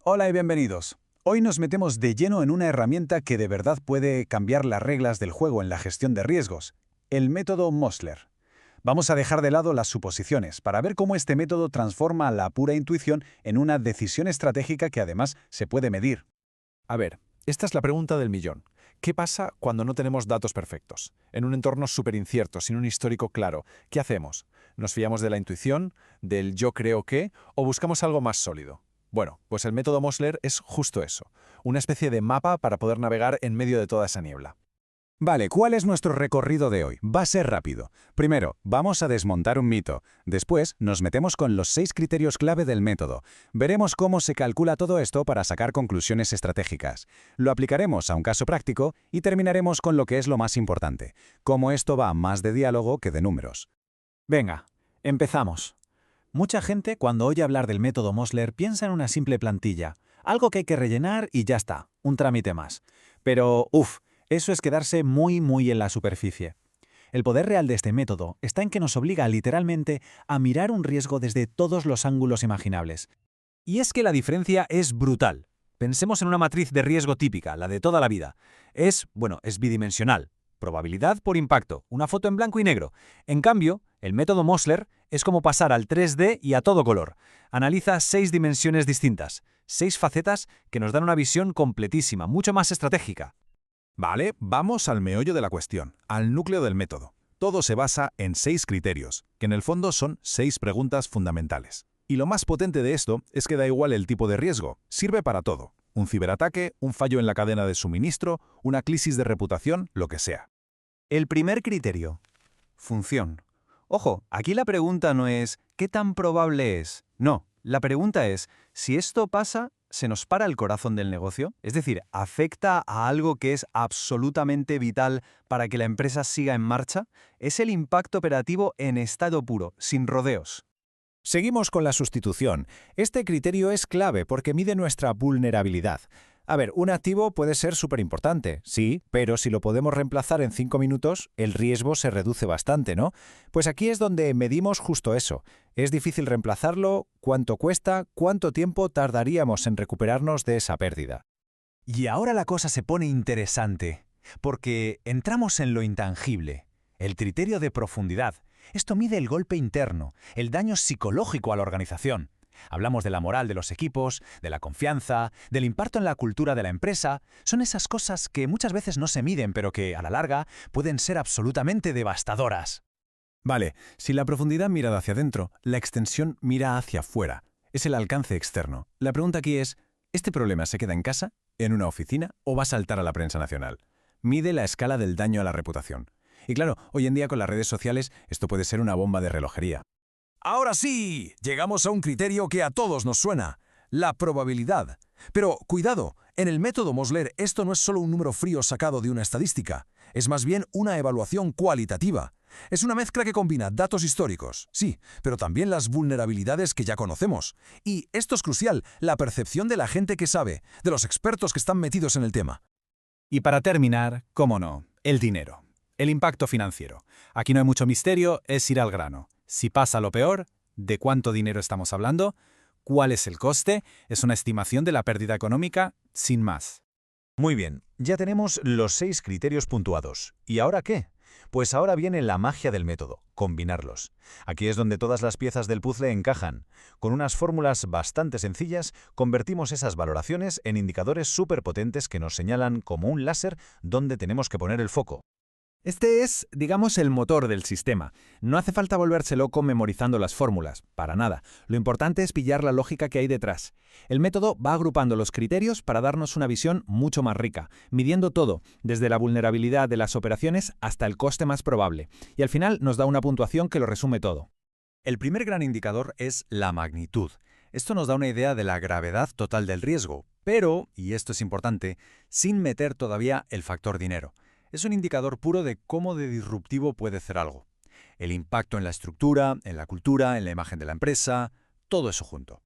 Hola y bienvenidos. Hoy nos metemos de lleno en una herramienta que de verdad puede cambiar las reglas del juego en la gestión de riesgos, el método Mosler. Vamos a dejar de lado las suposiciones para ver cómo este método transforma la pura intuición en una decisión estratégica que además se puede medir. A ver, esta es la pregunta del millón. ¿Qué pasa cuando no tenemos datos perfectos? En un entorno súper incierto, sin un histórico claro, ¿qué hacemos? ¿Nos fiamos de la intuición, del yo creo que, o buscamos algo más sólido? Bueno, pues el método Mosler es justo eso, una especie de mapa para poder navegar en medio de toda esa niebla. Vale, ¿cuál es nuestro recorrido de hoy? Va a ser rápido. Primero, vamos a desmontar un mito. Después, nos metemos con los 6 criterios clave del método. Veremos cómo se calcula todo esto para sacar conclusiones estratégicas. Lo aplicaremos a un caso práctico y terminaremos con lo que es lo más importante, cómo esto va más de diálogo que de números. Venga, empezamos. Mucha gente, cuando oye hablar del método Mosler, piensa en una simple plantilla, algo que hay que rellenar y ya está, un trámite más. Pero, eso es quedarse muy en la superficie. El poder real de este método está en que nos obliga literalmente a mirar un riesgo desde todos los ángulos imaginables. Y es que la diferencia es brutal. Pensemos en una matriz de riesgo típica, la de toda la vida. Es bidimensional. Probabilidad por impacto, una foto en blanco y negro. En cambio, el método Mosler es como pasar al 3D y a todo color. Analiza 6 dimensiones distintas, 6 facetas que nos dan una visión completísima, mucho más estratégica. Vale, vamos al meollo de la cuestión, al núcleo del método. Todo se basa en 6 criterios, que en el fondo son 6 preguntas fundamentales. Y lo más potente de esto es que da igual el tipo de riesgo, sirve para todo. Un ciberataque, un fallo en la cadena de suministro, una crisis de reputación, lo que sea. El primer criterio. Función. Ojo, aquí la pregunta no es ¿qué tan probable es? No, la pregunta es si esto pasa, ¿se nos para el corazón del negocio? Es decir, ¿afecta a algo que es absolutamente vital para que la empresa siga en marcha? Es el impacto operativo en estado puro, sin rodeos. Seguimos con la sustitución. Este criterio es clave porque mide nuestra vulnerabilidad. A ver, un activo puede ser súper importante, sí, pero si lo podemos reemplazar en 5 minutos, el riesgo se reduce bastante, ¿no? Pues aquí es donde medimos justo eso. ¿Es difícil reemplazarlo? ¿Cuánto cuesta? ¿Cuánto tiempo tardaríamos en recuperarnos de esa pérdida? Y ahora la cosa se pone interesante, porque entramos en lo intangible, el criterio de profundidad. Esto mide el golpe interno, el daño psicológico a la organización. Hablamos de la moral de los equipos, de la confianza, del impacto en la cultura de la empresa. Son esas cosas que muchas veces no se miden, pero que, a la larga, pueden ser absolutamente devastadoras. Vale, si la profundidad mira hacia adentro, la extensión mira hacia afuera. Es el alcance externo. La pregunta aquí es, ¿este problema se queda en casa, en una oficina o va a saltar a la prensa nacional? Mide la escala del daño a la reputación. Y claro, hoy en día con las redes sociales esto puede ser una bomba de relojería. Ahora sí, llegamos a un criterio que a todos nos suena, la probabilidad. Pero cuidado, en el método Mosler esto no es solo un número frío sacado de una estadística, es más bien una evaluación cualitativa. Es una mezcla que combina datos históricos, sí, pero también las vulnerabilidades que ya conocemos. Y esto es crucial, la percepción de la gente que sabe, de los expertos que están metidos en el tema. Y para terminar, cómo no, el dinero. El impacto financiero. Aquí no hay mucho misterio, es ir al grano. Si pasa lo peor, ¿de cuánto dinero estamos hablando? ¿Cuál es el coste? Es una estimación de la pérdida económica, sin más. Muy bien, ya tenemos los 6 criterios puntuados. ¿Y ahora qué? Pues ahora viene la magia del método, combinarlos. Aquí es donde todas las piezas del puzzle encajan. Con unas fórmulas bastante sencillas, convertimos esas valoraciones en indicadores súper potentes que nos señalan como un láser dónde tenemos que poner el foco. Este es, digamos, el motor del sistema. No hace falta volverse loco memorizando las fórmulas, para nada. Lo importante es pillar la lógica que hay detrás. El método va agrupando los criterios para darnos una visión mucho más rica, midiendo todo, desde la vulnerabilidad de las operaciones hasta el coste más probable. Y al final nos da una puntuación que lo resume todo. El primer gran indicador es la magnitud. Esto nos da una idea de la gravedad total del riesgo, pero, y esto es importante, sin meter todavía el factor dinero. Es un indicador puro de cómo de disruptivo puede ser algo. El impacto en la estructura, en la cultura, en la imagen de la empresa, todo eso junto.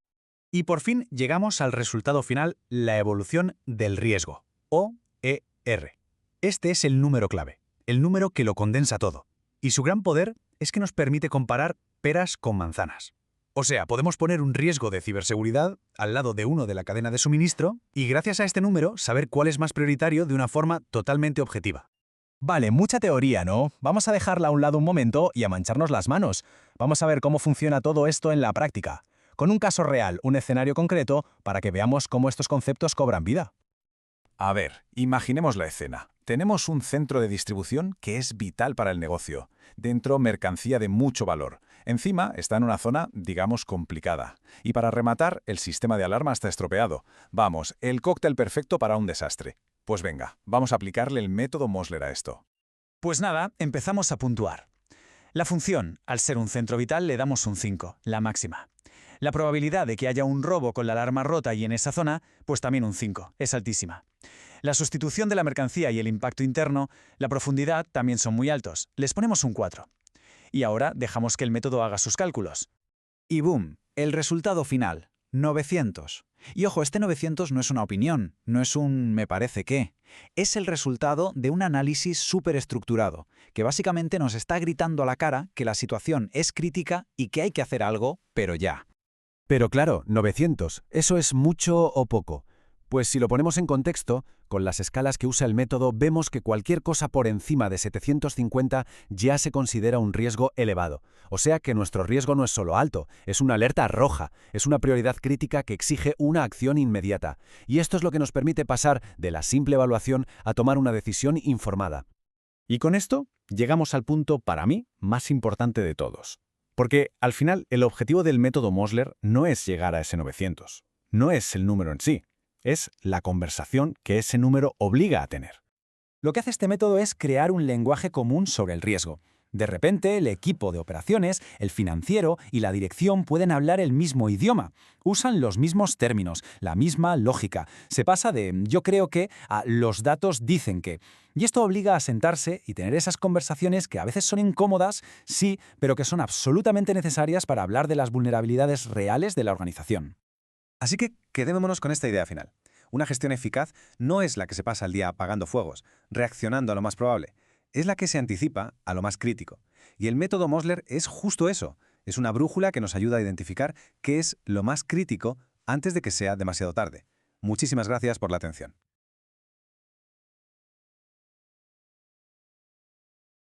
Y por fin llegamos al resultado final, la evolución del riesgo, OER. Este es el número clave, el número que lo condensa todo. Y su gran poder es que nos permite comparar peras con manzanas. O sea, podemos poner un riesgo de ciberseguridad al lado de uno de la cadena de suministro y gracias a este número saber cuál es más prioritario de una forma totalmente objetiva. Vale, mucha teoría, ¿no? Vamos a dejarla a un lado un momento y a mancharnos las manos. Vamos a ver cómo funciona todo esto en la práctica, con un caso real, un escenario concreto, para que veamos cómo estos conceptos cobran vida. A ver, imaginemos la escena. Tenemos un centro de distribución que es vital para el negocio. Dentro, mercancía de mucho valor. Encima, está en una zona, digamos, complicada. Y para rematar, el sistema de alarma está estropeado. Vamos, el cóctel perfecto para un desastre. Pues venga, vamos a aplicarle el método Mosler a esto. Pues nada, empezamos a puntuar. La función, al ser un centro vital, le damos un 5, la máxima. La probabilidad de que haya un robo con la alarma rota y en esa zona, pues también un 5, es altísima. La sustitución de la mercancía y el impacto interno, la profundidad también son muy altos, les ponemos un 4. Y ahora dejamos que el método haga sus cálculos. Y boom, el resultado final, 900. Y ojo, este 900 no es una opinión, no es un me parece que. Es el resultado de un análisis súper estructurado, que básicamente nos está gritando a la cara que la situación es crítica y que hay que hacer algo, pero ya. Pero claro, 900, ¿eso es mucho o poco? Pues si lo ponemos en contexto, con las escalas que usa el método vemos que cualquier cosa por encima de 750 ya se considera un riesgo elevado. O sea que nuestro riesgo no es solo alto, es una alerta roja, es una prioridad crítica que exige una acción inmediata. Y esto es lo que nos permite pasar de la simple evaluación a tomar una decisión informada. Y con esto llegamos al punto, para mí, más importante de todos. Porque al final el objetivo del método Mosler no es llegar a ese 900, no es el número en sí. Es la conversación que ese número obliga a tener. Lo que hace este método es crear un lenguaje común sobre el riesgo. De repente, el equipo de operaciones, el financiero y la dirección pueden hablar el mismo idioma. Usan los mismos términos, la misma lógica. Se pasa de yo creo que a los datos dicen que. Y esto obliga a sentarse y tener esas conversaciones que a veces son incómodas, sí, pero que son absolutamente necesarias para hablar de las vulnerabilidades reales de la organización. Así que quedémonos con esta idea final. Una gestión eficaz no es la que se pasa el día apagando fuegos, reaccionando a lo más probable. Es la que se anticipa a lo más crítico. Y el método Mosler es justo eso. Es una brújula que nos ayuda a identificar qué es lo más crítico antes de que sea demasiado tarde. Muchísimas gracias por la atención.